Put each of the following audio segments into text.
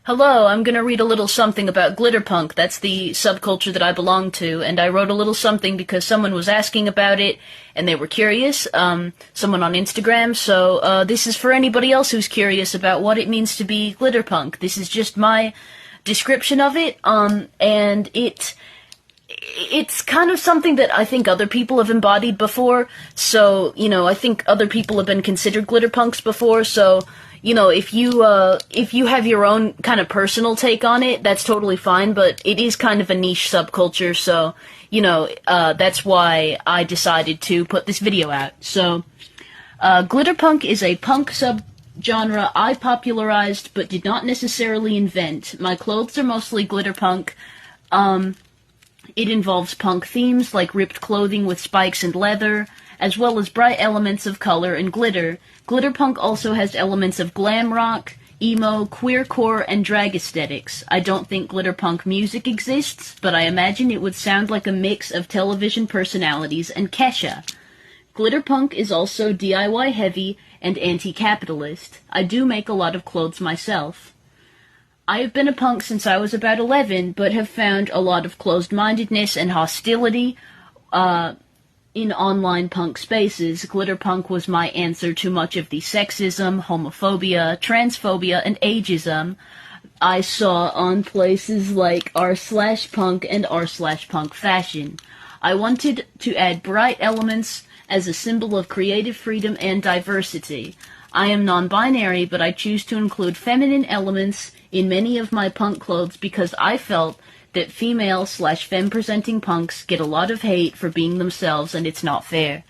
Hello, I'm gonna read a little something about Glitterpunk. That's the subculture that I belong to, and I wrote a little something because someone was asking about it, and they were curious, someone on Instagram, so, this is for anybody else who's curious about what it means to be Glitterpunk. This is just my description of it, and it's kind of something that I think other people have embodied before, so, I think other people have been considered glitterpunks before, so, if you have your own kind of personal take on it, that's totally fine, but it is kind of a niche subculture, so, that's why I decided to put this video out. So, glitterpunk is a punk subgenre I popularized, but did not necessarily invent. My clothes are mostly glitterpunk. It involves punk themes like ripped clothing with spikes and leather, as well as bright elements of color and glitter. Glitterpunk also has elements of glam rock, emo, queercore, and drag aesthetics. I don't think glitterpunk music exists, but I imagine it would sound like a mix of television personalities and Kesha. Glitterpunk is also DIY heavy and anti-capitalist. I do make a lot of clothes myself. I have been a punk since I was about 11, but have found a lot of closed-mindedness and hostility in online punk spaces. Glitterpunk was my answer to much of the sexism, homophobia, transphobia, and ageism I saw on places like r/punk and r/punk fashion. I wanted to add bright elements as a symbol of creative freedom and diversity. I am non-binary, but I choose to include feminine elements in many of my punk clothes because I felt that female/femme-presenting punks get a lot of hate for being themselves, and it's not fair.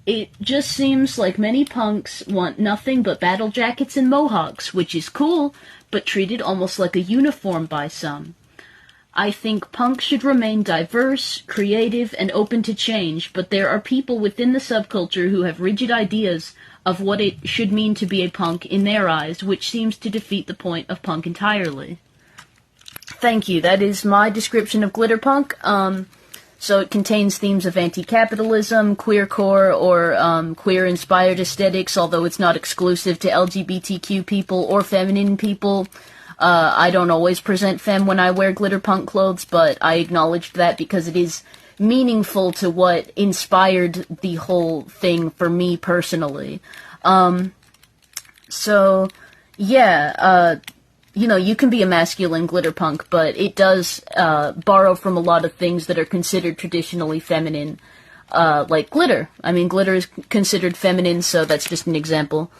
It just seems like many punks want nothing but battle jackets and mohawks, which is cool, but treated almost like a uniform by some. I think punk should remain diverse, creative, and open to change, but there are people within the subculture who have rigid ideas of what it should mean to be a punk in their eyes, which seems to defeat the point of punk entirely. Thank you. That is my description of glitterpunk. So it contains themes of anti-capitalism, queercore, or queer-inspired aesthetics, although it's not exclusive to LGBTQ people or feminine people. I don't always present femme when I wear glitterpunk clothes, but I acknowledged that because it is meaningful to what inspired the whole thing for me personally. You can be a masculine glitterpunk, but it does borrow from a lot of things that are considered traditionally feminine, like glitter. I mean, glitter is considered feminine, so that's just an example.